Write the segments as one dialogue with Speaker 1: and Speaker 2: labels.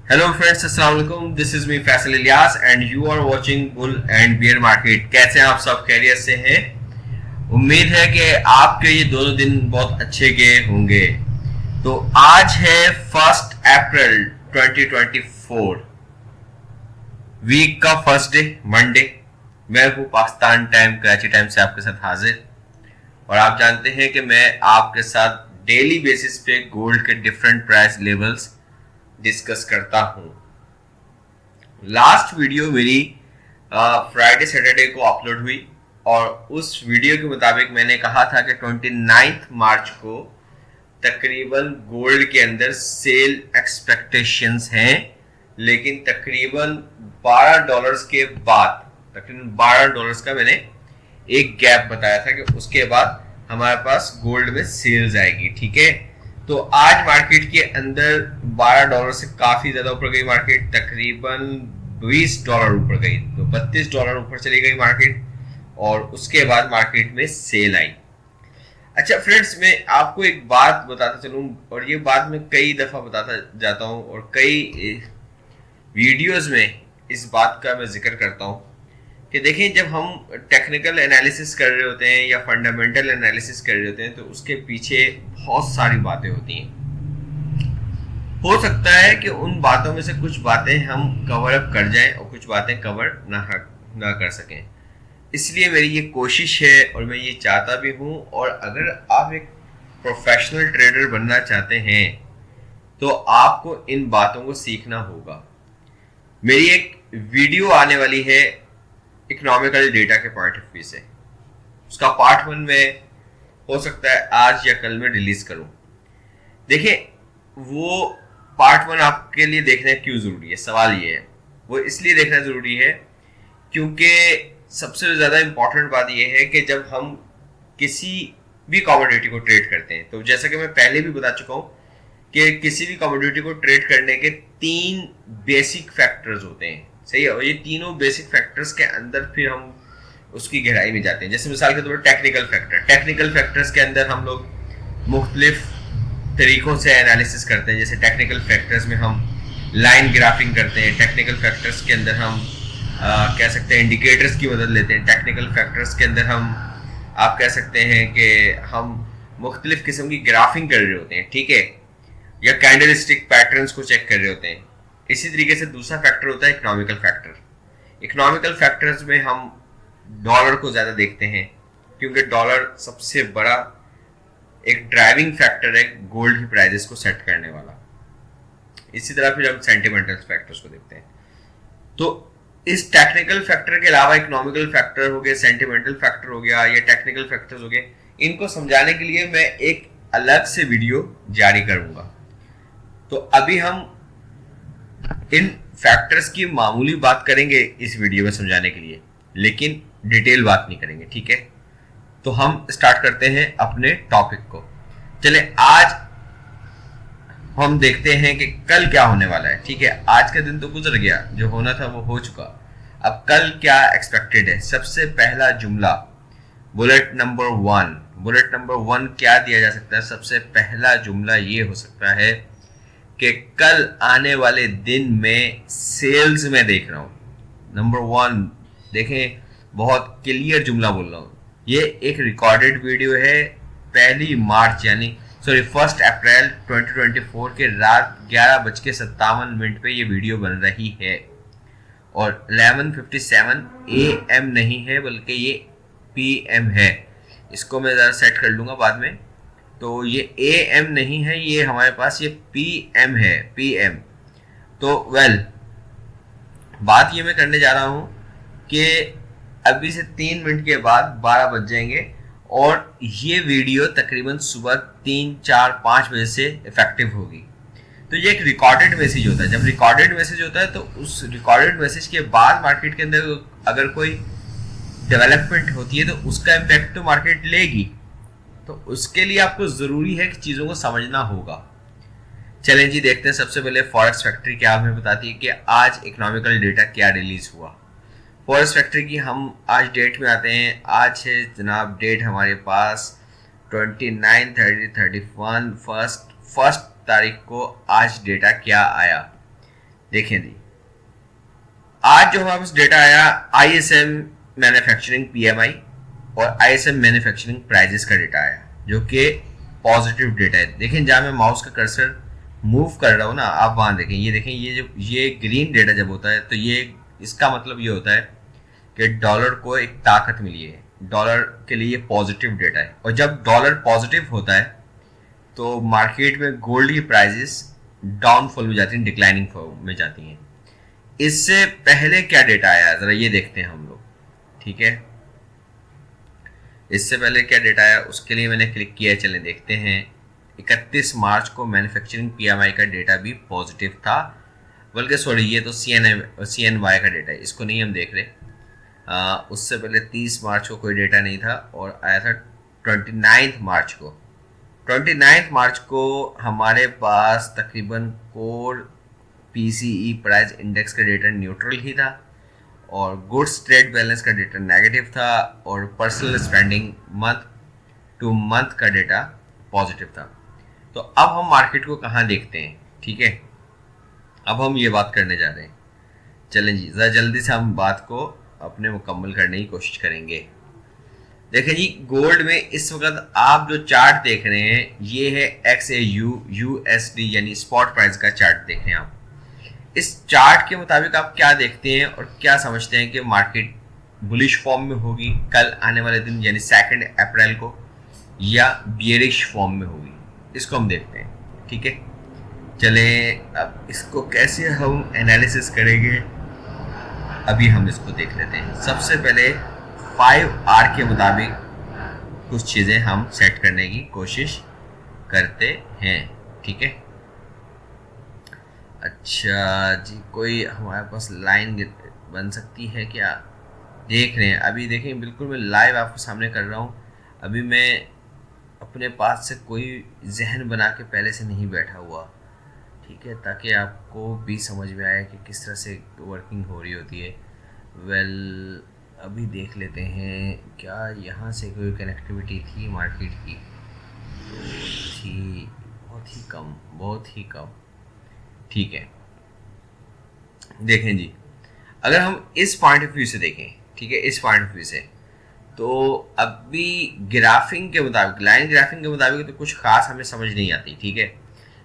Speaker 1: Hello friends, अस्सलाम वालेकुम। This is me Faisal Ilyas and you are watching bull and bear market. कैसे हैं आप सब? खैरियत से हैं? उम्मीद है कि आपके ये दोनों दिन बहुत अच्छे गए होंगे। तो आज है 1 अप्रैल 2024, वीक का फर्स्ट डे, मंडे। मैं हूँ पाकिस्तान टाइम, कराची टाइम से आपके साथ हाजिर। और आप जानते हैं कि मैं आपके साथ डेली बेसिस पे गोल्ड के डिफरेंट प्राइस लेवल्स डिस्कस करता हूँ। लास्ट वीडियो मेरी फ्राइडे सैटरडे को अपलोड हुई और उस वीडियो के मुताबिक मैंने कहा था कि 29 मार्च को तकरीबन गोल्ड के अंदर सेल एक्सपेक्टेशंस हैं, लेकिन तकरीबन $12 के बाद, तकरीबन $12 का मैंने एक गैप बताया था कि उसके बाद हमारे पास गोल्ड में सेल्स आएगी। ठीक है, तो आज मार्केट के अंदर $12 से काफी ज्यादा ऊपर गई मार्केट, तकरीबन $20 ऊपर गई, तो $32 ऊपर चली गई मार्केट। और उसके बाद मार्केट में सेल आई। अच्छा फ्रेंड्स, मैं आपको एक बात बताता चलूं, और ये बात मैं कई दफा बताता जाता हूं और कई वीडियोस में इस बात का मैं जिक्र करता हूं कि देखें, जब हम टेक्निकल एनालिसिस कर रहे होते हैं या फंडामेंटल एनालिसिस कर रहे होते हैं तो उसके पीछे बहुत सारी बातें होती हैं। हो सकता है कि उन बातों में से कुछ बातें हम कवर अप कर जाएं और कुछ बातें कवर ना कर सकें। इसलिए मेरी ये कोशिश है और मैं ये चाहता भी हूँ, और अगर आप एक प्रोफेशनल ट्रेडर बनना चाहते हैं तो आपको इन बातों को सीखना होगा। मेरी एक वीडियो आने वाली है इकोनॉमिकल डेटा के पॉइंट ऑफ व्यू से। उसका पार्ट 1 में हो सकता है आज या कल में रिलीज करूं। देखिए, वो पार्ट 1 आपके लिए देखना क्यों जरूरी है? सवाल ये है, वो इसलिए देखना जरूरी है क्योंकि सबसे ज्यादा इंपॉर्टेंट बात यह है कि जब हम किसी भी कमोडिटी को ट्रेड करते हैं, तो जैसा कि मैं पहले भी बता चुका हूं कि किसी भी कमोडिटी को ट्रेड करने के 3 बेसिक फैक्टर्स होते हैं। सही है, और ये तीनों बेसिक फैक्टर्स के अंदर फिर हम उसकी गहराई में जाते हैं। जैसे मिसाल के तौर पर टेक्निकल फैक्टर्स के अंदर हम लोग मुख्तलिफ तरीकों से एनालिसिस करते हैं। जैसे टेक्निकल फैक्टर्स में हम लाइन ग्राफिंग करते हैं, टेक्निकल फैक्टर्स के अंदर हम कह सकते हैं इंडिकेटर्स की मदद लेते हैं, टेक्निकल फैक्टर्स के अंदर हम आप कह सकते हैं कि हम मुख्तलिफ किस्म की ग्राफिंग कर रहे होते हैं। ठीक है, या कैंडलस्टिक पैटर्न्स को चेक कर रहे होते हैं। इसी तरीके से दूसरा फैक्टर होता है इकोनॉमिकल फैक्टर। इकोनॉमिकल फैक्टर्स में हम डॉलर को ज्यादा देखते हैं क्योंकि डॉलर सबसे बड़ा एक ड्राइविंग फैक्टर है गोल्ड की प्राइसेस को सेट करने वाला। इसी तरह फिर हम सेंटिमेंटल फैक्टर्स को देखते हैं। तो इस टेक्निकल फैक्टर के अलावा इकोनॉमिकल फैक्टर हो गए, सेंटिमेंटल फैक्टर हो गया, या टेक्निकल फैक्टर्स हो गए, इनको समझाने के लिए मैं एक अलग से वीडियो जारी करूंगा। तो अभी हम इन फैक्टर्स की मामूली बात करेंगे इस वीडियो में समझाने के लिए, लेकिन डिटेल बात नहीं करेंगे। ठीक है, तो हम स्टार्ट करते हैं अपने टॉपिक को। चले, आज हम देखते हैं कि कल क्या होने वाला है। ठीक है, आज का दिन तो गुजर गया, जो होना था वो हो चुका। अब कल क्या एक्सपेक्टेड है? सबसे पहला जुमला, बुलेट नंबर 1 क्या दिया जा सकता है? सबसे पहला जुमला ये हो सकता है कि कल आने वाले दिन में सेल्स में देख रहा हूं। नंबर 1 देखें, बहुत क्लियर जुमला बोल रहा हूं। ये एक रिकॉर्डेड वीडियो है, 1 अप्रैल 2024 के रात 11:57 पे ये वीडियो बन रही है। और 11:57 AM नहीं है, बल्कि ये PM है। इसको मैं ज़रा सेट कर लूँगा बाद में। तो ये AM नहीं है, ये हमारे पास ये PM है, PM। तो बात ये मैं करने जा रहा हूँ कि अभी से 3 मिनट के बाद 12 बज जाएंगे और ये वीडियो तकरीबन सुबह 3, 4, 5 बजे से इफेक्टिव होगी। तो ये एक रिकॉर्डेड मैसेज होता है। जब रिकॉर्डेड मैसेज होता है तो उस रिकॉर्डेड मैसेज के बाद मार्केट के अंदर अगर कोई डेवलपमेंट होती है तो उसका इम्पैक्ट तो मार्केट लेगी। तो उसके लिए आपको जरूरी है कि चीजों को समझना होगा। चलें जी, देखते हैं। सबसे पहले फॉरेक्स फैक्ट्री क्या हमें बताती है कि आज इकोनॉमिकल डेटा क्या रिलीज हुआ। फॉरेक्स फैक्ट्री की हम आज डेट में आते हैं। आज है जनाब डेट हमारे पास 29, 30, 31 फर्स्ट तारीख को आज डेटा क्या आया? देखें जी, आज जो हमारे पास डेटा आया आईएसएम मैन्युफैक्चरिंग पीएमआई और आईएसएम मैन्युफैक्चरिंग प्राइजेस का डेटा आया, जो कि पॉजिटिव डेटा है। देखें जहां मैं माउस का कर्सर मूव कर रहा हूं ना, आप वहां देखें, ये देखें, ये जो ये ग्रीन डेटा जब होता है तो ये इसका मतलब ये होता है कि डॉलर को एक ताकत मिली है, डॉलर के लिए पॉजिटिव डेटा है। और जब डॉलर पॉजिटिव होता है तो मार्केट में गोल्ड की प्राइजेस डाउनफॉल में जाती हैं, डिक्लाइनिंग फॉल में जाती हैं। इससे पहले क्या डेटा आया जरा ये देखते हैं हम लोग, ठीक है। इससे पहले क्या डेटा आया उसके लिए मैंने क्लिक किया, चलें देखते हैं। 31 मार्च को मैन्युफैक्चरिंग पीएमआई का डेटा भी पॉजिटिव था, बल्कि सॉरी ये तो सीएनवाई का डेटा है, इसको नहीं हम देख रहे। उससे पहले 30 मार्च को कोई डेटा नहीं था और आया था 29 मार्च को। 29 मार्च को हमारे पास तकरीबन कोर पीसीई प्राइस इंडेक्स का डेटा न्यूट्रल ही था और गुड्स ट्रेड बैलेंस का डेटा नेगेटिव था और personal spending month two month का डेटा पॉजिटिव था। तो अब हम मार्केट को कहाँ देखते हैं, ठीक है, अब हम ये बात करने जा रहे हैं। चलें जी, ज़रा जल्दी से हम बात को अपने मुकम्मल करने की कोशिश करेंगे। देखें जी, गोल्ड में इस वक्त आप जो चार्ट देख रहे हैं ये है XAU USD यानी स्पॉट प्राइस का चार्ट देख रहे हैं आप। इस चार्ट के मुताबिक आप क्या देखते हैं और क्या समझते हैं कि मार्केट बुलिश फॉर्म में होगी कल आने वाले दिन यानी 2 अप्रैल को, या बियरिश फॉर्म में होगी, इसको हम देखते हैं, ठीक है। चले अब इसको कैसे हम एनालिसिस करेंगे, अभी हम इसको देख लेते हैं। सबसे पहले 5R के मुताबिक कुछ चीज़ें हम सेट करने की कोशिश करते हैं, ठीक है। अच्छा जी, कोई हमारे पास लाइन बन सकती है क्या, देख रहे हैं। अभी देखें, बिल्कुल मैं लाइव आपके सामने कर रहा हूँ। अभी मैं अपने पास से कोई जहन बना के पहले से नहीं बैठा हुआ, ठीक है, ताकि आपको भी समझ में आए कि किस तरह से वर्किंग हो रही होती है। वेल अभी देख लेते हैं क्या यहाँ से कोई कनेक्टिविटी थी मार्केट की, थी बहुत ही कम, बहुत ही कम, ठीक है। देखें जी, अगर हम इस पॉइंट ऑफ व्यू से देखें, ठीक है, इस पॉइंट ऑफ व्यू से, तो अभी ग्राफिंग के मुताबिक, लाइन ग्राफिंग के मुताबिक तो कुछ खास हमें समझ नहीं आती, ठीक है।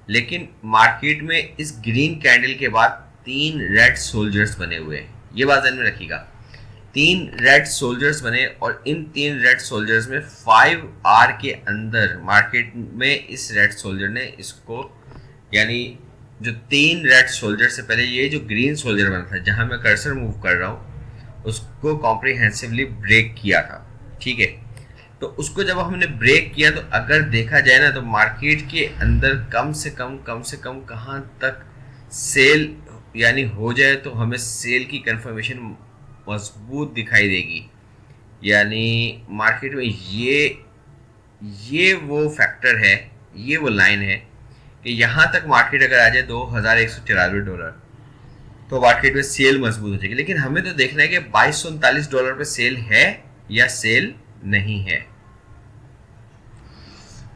Speaker 1: लेकिन मार्केट में इस ग्रीन कैंडल के बाद 3 रेड सोल्जर्स बने हुए हैं, ये बात ध्यान में रखिएगा। 3 रेड सोल्जर्स बने और इन 3 रेड सोल्जर्स में 5R के अंदर मार्केट में इस रेड सोल्जर ने इसको, यानी जो 3 रेड सोल्जर से पहले ये जो ग्रीन सोल्जर बना था जहां मैं कर्सर मूव कर रहा हूं, उसको कॉम्प्रिहेंसिवली ब्रेक किया था, ठीक है। तो उसको जब हमने ब्रेक किया तो अगर देखा जाए ना तो मार्केट के अंदर कम से कम कहाँ तक सेल यानी हो जाए तो हमें सेल की कंफर्मेशन मजबूत दिखाई देगी। यानी मार्केट में ये वो फैक्टर है, ये वो लाइन है कि यहाँ तक मार्केट अगर आ जाए $2194 तो मार्केट में सेल मजबूत हो जाएगी। लेकिन हमें तो देखना है कि $2239 पे सेल है या सेल नहीं है,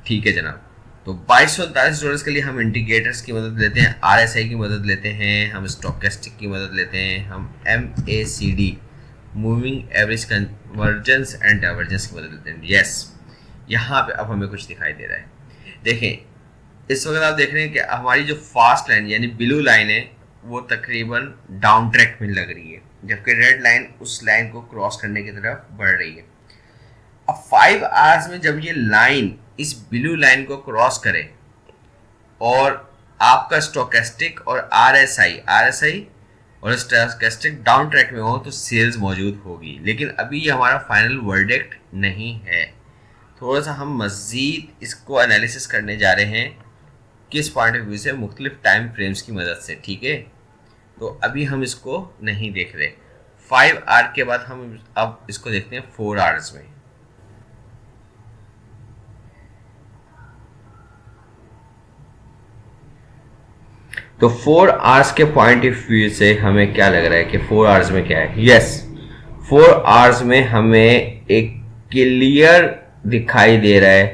Speaker 1: ठीक है जनाब। तो $2239 के लिए हम इंडिकेटर्स की मदद लेते हैं, RSI की मदद लेते हैं, हम स्टोकेस्टिक की मदद लेते हैं, हम MACD moving average convergence and divergence की मदद लेते हैं। यस, यहाँ पे अब हमें कुछ दिखाई दे रहा है। देखें इस वक्त आप देख रहे हैं कि हमारी जो फास्ट लाइन यानी ब्लू लाइन है वो तकरीबन डाउन ट्रैक में लग रही है, जबकि रेड लाइन उस लाइन को क्रॉस करने की तरफ बढ़ रही है। अब 5 आवर्स में जब ये लाइन इस ब्लू लाइन को क्रॉस करे और आपका स्टोकेस्टिक और RSI और स्टोकेस्टिक डाउन ट्रैक में हो तो सेल्स मौजूद होगी। लेकिन अभी ये हमारा फाइनल वर्डिक्ट नहीं है, थोड़ा सा हम मज़ीद इसको एनालिसिस करने जा रहे हैं किस पॉइंट ऑफ व्यू से, मुख्तलिफ टाइम फ्रेम्स की मदद से, ठीक है। तो अभी हम इसको नहीं देख रहे। 5R के बाद हम अब इसको देखते हैं 4 आवर्स में। तो 4 आवर्स के पॉइंट ऑफ व्यू से हमें क्या लग रहा है कि 4 आवर्स में क्या है। यस, 4 आवर्स में हमें एक क्लियर दिखाई दे रहा है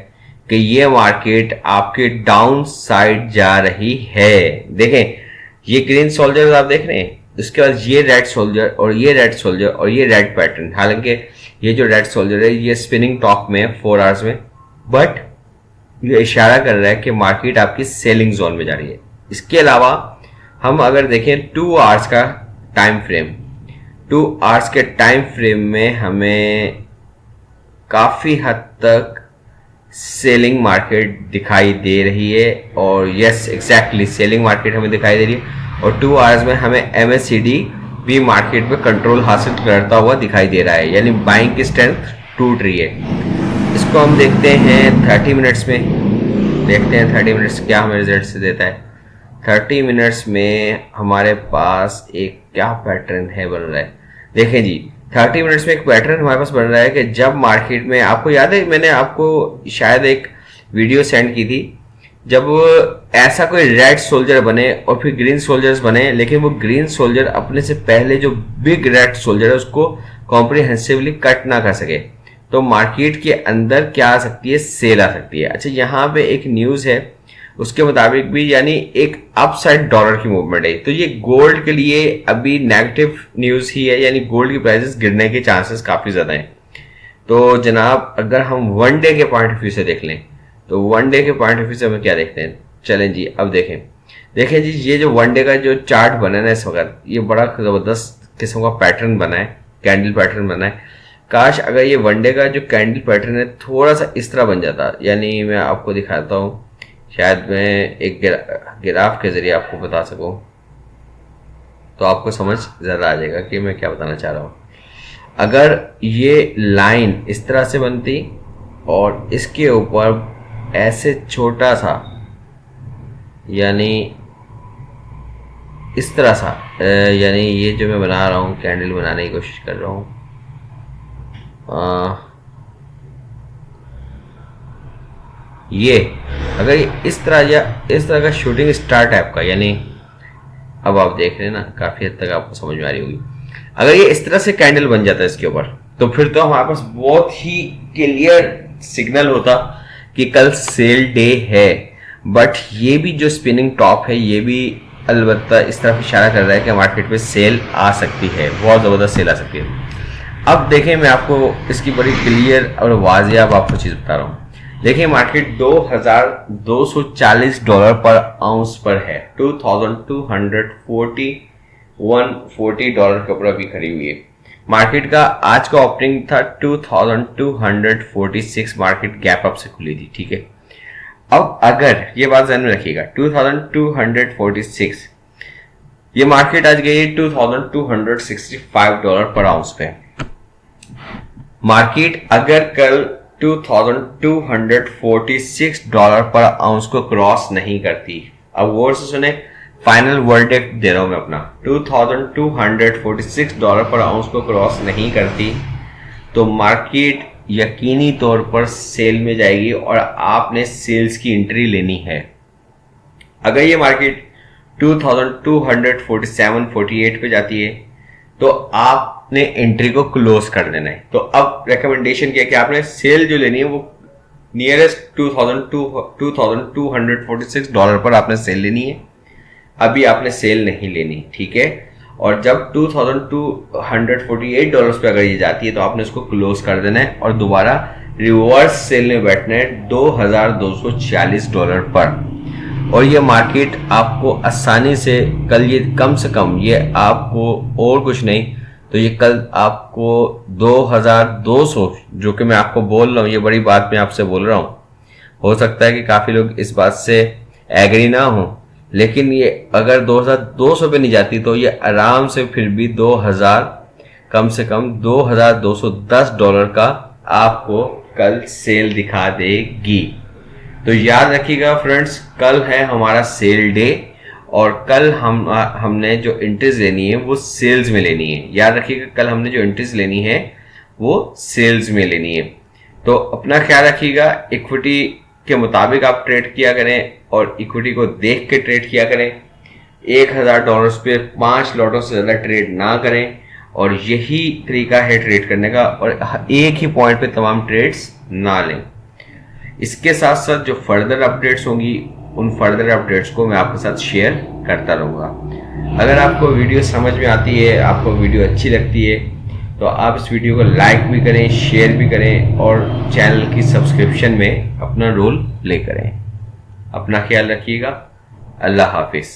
Speaker 1: कि ये मार्केट आपके डाउन साइड जा रही है। देखें ये ग्रीन सोल्जर आप देख रहे हैं, उसके बाद ये रेड सोल्जर और ये रेड सोल्जर और ये रेड पैटर्न। हालांकि ये जो रेड सोल्जर है ये स्पिनिंग टॉप में है 4 आवर्स में, बट ये इशारा कर रहा है कि मार्केट आपकी सेलिंग जोन में जा रही है। इसके अलावा हम अगर देखें 2 आवर्स का टाइम फ्रेम, 2 आवर्स के टाइम फ्रेम में हमें काफ़ी हद तक सेलिंग मार्केट दिखाई दे रही है, और यस एग्जैक्टली सेलिंग मार्केट हमें दिखाई दे रही है। और 2 आवर्स में हमें MACD भी मार्केट में कंट्रोल हासिल करता हुआ दिखाई दे रहा है, यानी बाइंग की स्ट्रेंथ टूट रही है। इसको हम देखते हैं 30 मिनट्स में, देखते हैं 30 मिनट्स क्या हमें रिजल्ट से देता है। 30 मिनट्स में हमारे पास एक क्या पैटर्न है बन रहा है, देखें जी 30 मिनट्स में एक पैटर्न हमारे पास बन रहा है कि जब मार्केट में, आपको याद है मैंने आपको शायद एक वीडियो सेंड की थी, जब ऐसा कोई रेड सोल्जर बने और फिर ग्रीन सोल्जर्स बने, लेकिन वो ग्रीन सोल्जर अपने से पहले जो बिग रेड सोल्जर है उसको कॉम्प्रिहेंसिवली कट ना कर सके, तो मार्केट के अंदर क्या आ सकती है, सेल आ सकती है। अच्छा, यहाँ पे एक न्यूज़ है उसके मुताबिक भी, यानी एक अपसाइड डॉलर की मूवमेंट है। तो ये गोल्ड के लिए अभी नेगेटिव न्यूज़ ही है, यानी गोल्ड की प्राइसेस गिरने के चांसेस काफ़ी ज़्यादा हैं। तो जनाब अगर हम वन डे के पॉइंट ऑफ व्यू से देख लें, तो वन डे के पॉइंट ऑफ व्यू से हम क्या देखते हैं, चलें जी अब देखें जी ये जो वन डे का जो चार्ट बना है इस वक्त, ये बड़ा ज़बरदस्त किस्म का पैटर्न बना है, कैंडल पैटर्न बना है। काश अगर ये वन डे का जो कैंडल पैटर्न है थोड़ा सा इस तरह बन जाता, यानी मैं आपको दिखाता हूँ, शायद मैं एक ग्राफ के ज़रिए आपको बता सकूँ तो आपको समझ ज़्यादा आ जाएगा कि मैं क्या बताना चाह रहा हूँ। अगर ये लाइन इस तरह से बनती और इसके ऊपर ऐसे छोटा सा, यानी इस तरह सा, यानी ये जो मैं बना रहा हूँ कैंडल बनाने की कोशिश कर रहा हूँ, ये अगर ये इस तरह या इस तरह का शूटिंग स्टार टाइप का, यानी अब आप देख रहे हैं ना काफ़ी हद तक आपको समझ में आ रही होगी, अगर ये इस तरह से कैंडल बन जाता है इसके ऊपर, तो फिर तो हमारे पास बहुत ही क्लियर सिग्नल होता कि कल सेल डे है। बट ये भी जो स्पिनिंग टॉप है ये भी अलबत्ता इस तरफ इशारा कर रहा है कि मार्केट में सेल आ सकती है, बहुत ज़बरदस्त सेल आ सकती है। अब देखें मैं आपको इसकी बड़ी क्लियर और वाज़ेह अब आपको चीज़ बता रहा हूँ। देखिए मार्केट $2240 पर आउंस पर है, 2240 डॉलर के ऊपर अभी खड़ी हुई है। मार्केट का आज का ओपनिंग था 2246, मार्केट गैप अप से खुली थी, ठीक है। अब अगर ये बात ध्यान में रखिएगा 2246, ये मार्केट आज गई है $2265 पर आउंस पे। मार्केट अगर कल $2246 पर आउंस को क्रॉस नहीं करती, अब गौर से सुने, फाइनल वर्डिक्ट दे रहा हूं मैं अपना, $2246 पर आउंस को क्रॉस नहीं करती तो मार्केट यकीनी तौर पर सेल में जाएगी और आपने सेल्स की एंट्री लेनी है। अगर ये मार्केट 2247-48 पे जाती है तो आपने एंट्री को क्लोज कर देना है। तो अब रिकमेंडेशन क्या है कि आपने सेल जो लेनी है वो नियरेस्ट $2246 पर आपने सेल लेनी है, अभी आपने सेल नहीं लेनी, ठीक है। और जब $2248 पे अगर ये जाती है तो आपने उसको क्लोज कर देना है और दोबारा रिवर्स सेल में बैठना है $2240 पर। और ये मार्केट आपको आसानी से कल, ये कम से कम ये आपको और कुछ नहीं तो ये कल आपको 2200, जो कि मैं आपको बोल रहा हूँ, ये बड़ी बात मैं आपसे बोल रहा हूँ, हो सकता है कि काफ़ी लोग इस बात से एग्री ना हो, लेकिन ये अगर 2200 पे नहीं जाती तो ये आराम से फिर भी 2000, कम से कम $2210 का आपको कल सेल दिखा देगी। तो याद रखिएगा फ्रेंड्स, कल है हमारा सेल डे और कल हमने जो एंट्रीज लेनी है वो सेल्स में लेनी है। याद रखिएगा कल हमने जो एंट्रीज लेनी है वो सेल्स में लेनी है। तो अपना ख्याल रखिएगा, इक्विटी के मुताबिक आप ट्रेड किया करें और इक्विटी को देख के ट्रेड किया करें। $1000 पे 5 लॉटों से ज़्यादा ट्रेड ना करें और यही तरीका है ट्रेड करने का, और एक ही पॉइंट पे तमाम ट्रेड्स ना लें। इसके साथ साथ जो फर्दर अपडेट्स होंगी उन फर्दर अपडेट्स को मैं आपके साथ शेयर करता रहूँगा। अगर आपको वीडियो समझ में आती है, आपको वीडियो अच्छी लगती है, तो आप इस वीडियो को लाइक भी करें, शेयर भी करें और चैनल की सब्सक्रिप्शन में अपना रोल प्ले करें। अपना ख्याल रखिएगा। अल्लाह हाफिज़।